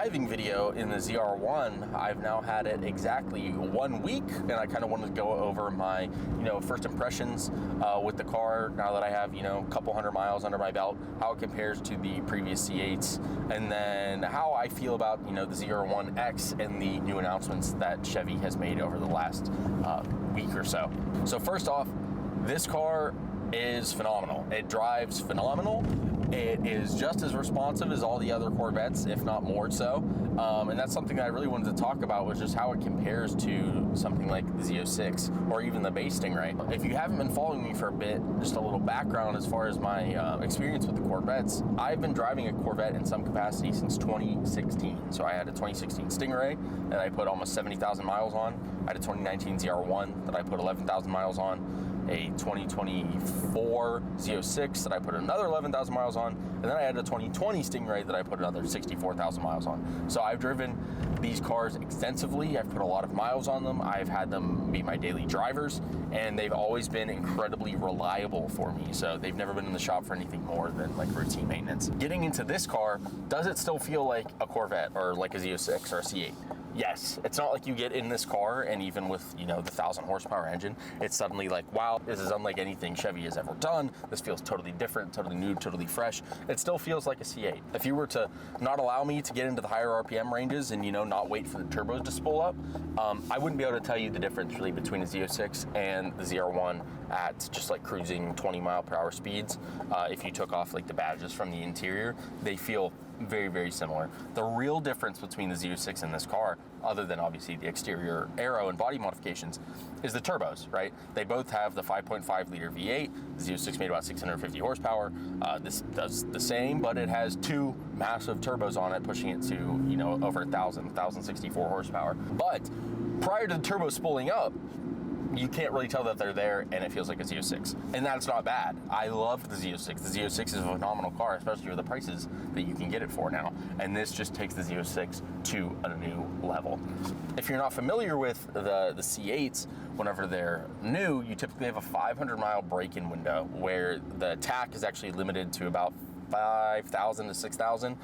driving video in the ZR1. I've now had it exactly 1 week, and I kind of wanted to go over my, first impressions with the car now that I have, a couple hundred miles under my belt, how it compares to the previous C8s, and then how I feel about, the ZR1X and the new announcements that Chevy has made over the last week or so. So first off, this car is phenomenal. It drives phenomenal. It is just as responsive as all the other Corvettes, if not more so. And that's something that I really wanted to talk about, was just how it compares to something like the Z06 or even the base Stingray. If you haven't been following me for a bit, just a little background as far as my experience with the Corvettes. I've been driving a Corvette in some capacity since 2016. So I had a 2016 Stingray that I put almost 70,000 miles on. I had a 2019 ZR1 that I put 11,000 miles on. A 2024 Z06 that I put another 11,000 miles on, and then I had a 2020 Stingray that I put another 64,000 miles on. So I've driven these cars extensively. I've put a lot of miles on them. I've had them be my daily drivers, and they've always been incredibly reliable for me. So they've never been in the shop for anything more than like routine maintenance. Getting into this car, does it still feel like a Corvette or like a Z06 or a C8? Yes, it's not like you get in this car and even with, the 1,000 horsepower engine, it's suddenly like, wow, this is unlike anything Chevy has ever done. This feels totally different, totally new, totally fresh. It still feels like a C8. If you were to not allow me to get into the higher RPM ranges and, not wait for the turbos to spool up, I wouldn't be able to tell you the difference really between a Z06 and the ZR1 at just like cruising 20 mile per hour speeds. If you took off like the badges from the interior, they feel very, very similar. The real difference between the Z06 and this car, other than obviously the exterior aero and body modifications, is the turbos, right? They both have the 5.5 liter V8. The Z06 made about 650 horsepower. This does the same, but it has two massive turbos on it, pushing it to, over 1,064 horsepower. But prior to the turbo spooling up, you can't really tell that they're there, and it feels like a Z06. And that's not bad. I love the Z06. The Z06 is a phenomenal car, especially for the prices that you can get it for now. And this just takes the Z06 to a new level. If you're not familiar with the C8s, whenever they're new, you typically have a 500 mile break-in window where the TAC is actually limited to about 5,000 to 6,000,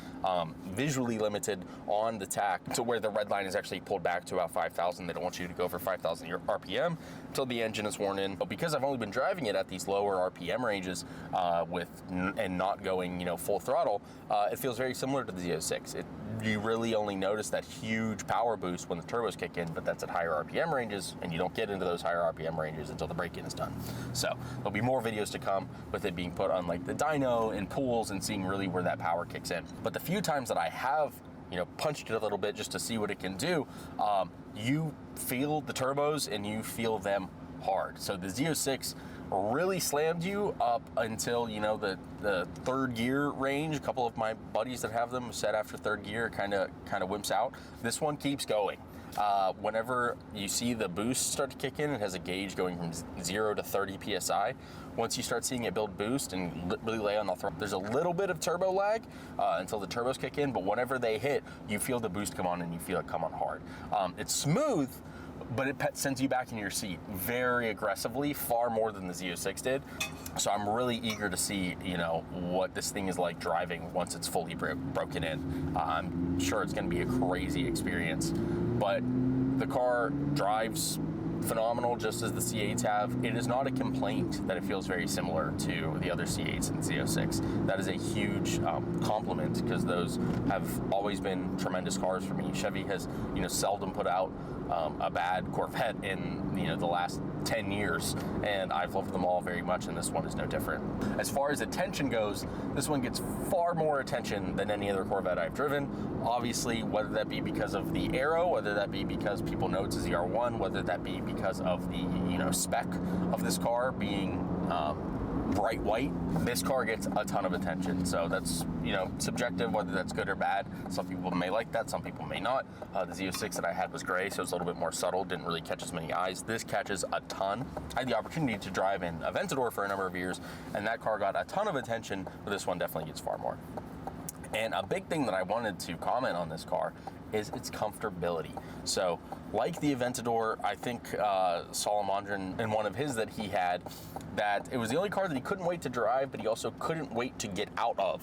visually limited on the TAC to where the red line is actually pulled back to about 5,000. They don't want you to go over 5,000 RPM until the engine is worn in. But because I've only been driving it at these lower RPM ranges and not going full throttle, it feels very similar to the Z06. You really only notice that huge power boost when the turbos kick in, but that's at higher RPM ranges, and you don't get into those higher RPM ranges until the break-in is done. So there'll be more videos to come with it being put on like the dyno and pools and seeing really where that power kicks in. But the few times that I have punched it a little bit just to see what it can do, you feel the turbos and you feel them hard. So the Z06 really slammed you up until the third gear range. A couple of my buddies that have them said after third gear kind of wimps out. This one keeps going. Whenever you see the boost start to kick in, it has a gauge going from 0 to 30 psi. Once you start seeing it build boost and really lay on the throttle, there's a little bit of turbo lag until the turbos kick in, but whenever they hit, you feel the boost come on and you feel it come on hard. It's smooth, but it sends you back in your seat very aggressively, far more than the Z06 did. So I'm really eager to see, what this thing is like driving once it's fully broken in. I'm sure it's going to be a crazy experience, but the car drives phenomenal, just as the C8s have. It is not a complaint that it feels very similar to the other C8s and Z06. That is a huge compliment, because those have always been tremendous cars for me. Chevy has, seldom put out a bad Corvette in, the last 10 years, and I've loved them all very much, and this one is no different. As far as attention goes, this one gets far more attention than any other Corvette I've driven. Obviously, whether that be because of the aero, whether that be because people know it's a ZR1, whether that be because of the spec of this car being bright white, this car gets a ton of attention. So that's subjective whether that's good or bad. Some people may like that, some people may not. The Z06 that I had was gray, so it's a little bit more subtle, didn't really catch as many eyes. This catches a ton. I had the opportunity to drive in Aventador for a number of years, and that car got a ton of attention, but this one definitely gets far more. And a big thing that I wanted to comment on this car is its comfortability. So like the Aventador, I think Salamandra in one of his that he had, that it was the only car that he couldn't wait to drive, but he also couldn't wait to get out of.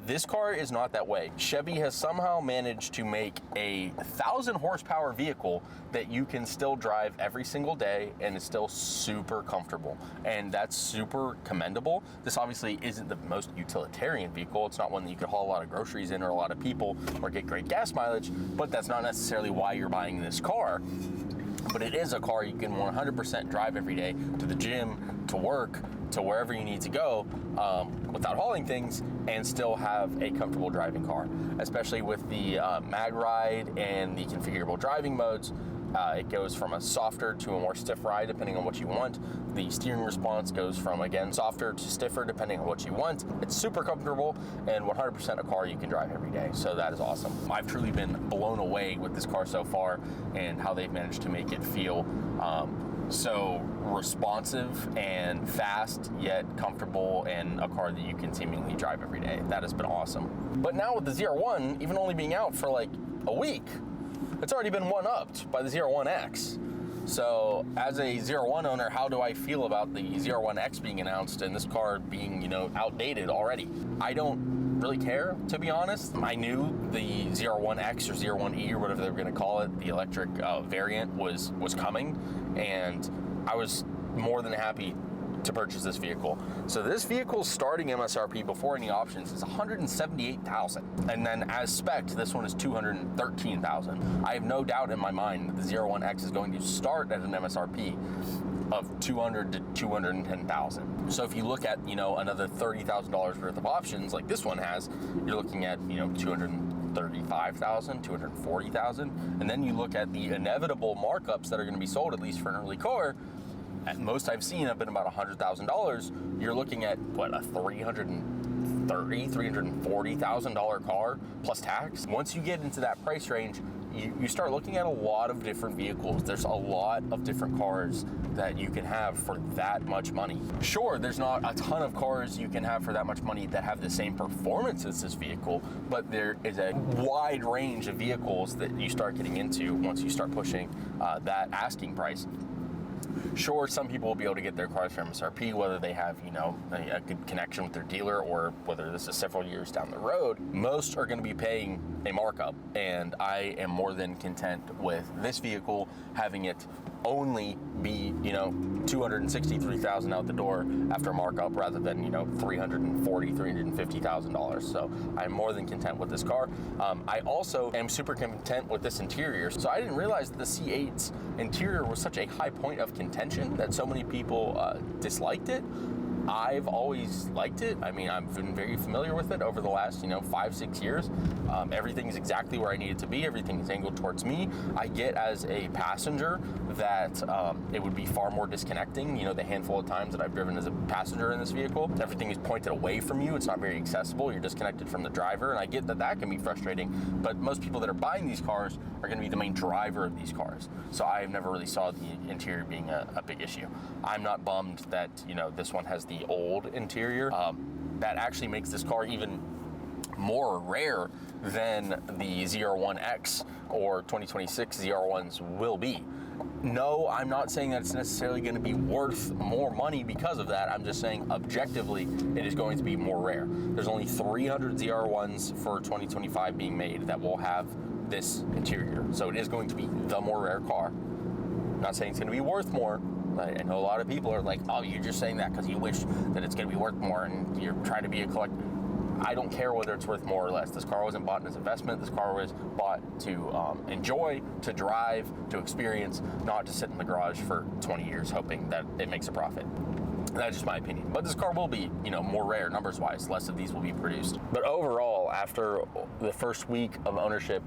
This car is not that way. Chevy has somehow managed to make a 1,000 horsepower vehicle that you can still drive every single day and is still super comfortable. And that's super commendable. This obviously isn't the most utilitarian vehicle. It's not one that you could haul a lot of groceries in or a lot of people or get great gas mileage, but that's not necessarily why you're buying this car. But it is a car you can 100% drive every day to the gym, to work, to wherever you need to go without hauling things and still have a comfortable driving car, especially with the mag ride and the configurable driving modes. It goes from a softer to a more stiff ride depending on what you want. The steering response goes from, again, softer to stiffer depending on what you want. It's super comfortable and 100% a car you can drive every day. So that is awesome. I've truly been blown away with this car so far and how they've managed to make it feel so responsive and fast, yet comfortable, and a car that you can seemingly drive every day. That has been awesome. But now with the ZR1, even only being out for like a week, it's already been one-upped by the ZR1X. So as a ZR1 owner, how do I feel about the ZR1X being announced and this car being, you know, outdated already? I don't really care, to be honest. I knew the ZR1X or ZR1E or whatever they were going to call it, the electric variant was coming, and I was more than happy to purchase this vehicle. So this vehicle's starting MSRP before any options is $178,000, and then as spec'd, this one is $213,000. I have no doubt in my mind that the ZR1X is going to start at an MSRP of $200,000 to $210,000. So if you look at, you know, another $30,000 worth of options like this one has, you're looking at, you know, $235,000, $240,000, and then you look at the inevitable markups that are going to be sold, at least for an early car. At most I've seen have been about $100,000. You're looking at what, a $340,000 car plus tax. Once you get into that price range, you start looking at a lot of different vehicles. There's a lot of different cars that you can have for that much money. Sure, there's not a ton of cars you can have for that much money that have the same performance as this vehicle, but there is a wide range of vehicles that you start getting into once you start pushing that asking price. Sure, some people will be able to get their cars for MSRP, whether they have, you know, a good connection with their dealer or whether this is several years down the road. Most are going to be paying a markup, and I am more than content with this vehicle having it only be, you know, $263,000 out the door after a markup rather than, you know, $350,000. So I'm more than content with this car. I also am super content with this interior. So I didn't realize that the C8's interior was such a high point of contention that so many people disliked it. I've always liked it. I mean, I've been very familiar with it over the last, you know, 5-6 years. Everything is exactly where I need it to be. Everything is angled towards me. I get as a passenger that it would be far more disconnecting. You know, the handful of times that I've driven as a passenger in this vehicle, everything is pointed away from you. It's not very accessible. You're disconnected from the driver, and I get that that can be frustrating, but most people that are buying these cars are going to be the main driver of these cars. So I've never really saw the interior being a big issue. I'm not bummed that, you know, this one has the old interior. That actually makes this car even more rare than the ZR1X or 2026 ZR1s will be. No, I'm not saying that it's necessarily going to be worth more money because of that. I'm just saying objectively it is going to be more rare. There's only 300 ZR1s for 2025 being made that will have this interior. So it is going to be the more rare car. I'm not saying it's going to be worth more. I know a lot of people are like, oh, you're just saying that because you wish that it's going to be worth more and you're trying to be a collector. I don't care whether it's worth more or less. This car wasn't bought as investment. This car was bought to enjoy, to drive, to experience, not to sit in the garage for 20 years hoping that it makes a profit. That's just my opinion. But this car will be, you know, more rare numbers-wise. Less of these will be produced. But overall, after the first week of ownership,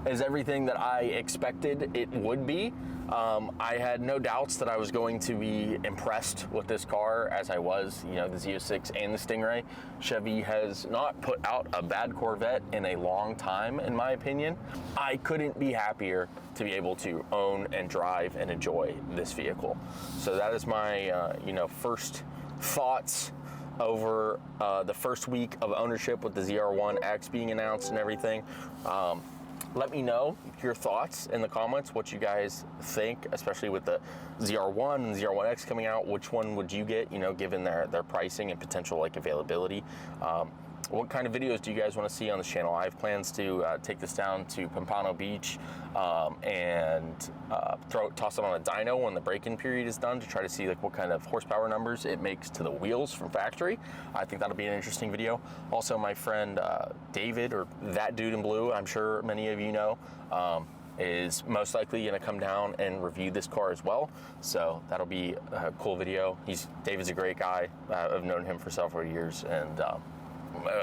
is everything that I expected it would be. I had no doubts that I was going to be impressed with this car as I was, you know, the Z06 and the Stingray. Chevy has not put out a bad Corvette in a long time, in my opinion. I couldn't be happier to be able to own and drive and enjoy this vehicle. So that is my, you know, first thoughts over the first week of ownership with the ZR1X being announced and everything. Let me know your thoughts in the comments, what you guys think, especially with the ZR1 and ZR1X coming out. Which one would you get, you know, given their pricing and potential like availability? What kind of videos do you guys want to see on this channel? I have plans to take this down to Pompano Beach and toss it on a dyno when the break-in period is done to try to see like what kind of horsepower numbers it makes to the wheels from factory. I think that'll be an interesting video. Also, my friend David, or that dude in blue, I'm sure many of you know, is most likely going to come down and review this car as well. So that'll be a cool video. David's a great guy. I've known him for several years, and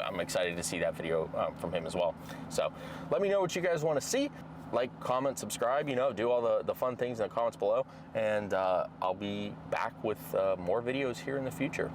I'm excited to see that video from him as well. So let me know what you guys want to see. Like, comment, subscribe, you know, do all the fun things in the comments below. And I'll be back with more videos here in the future.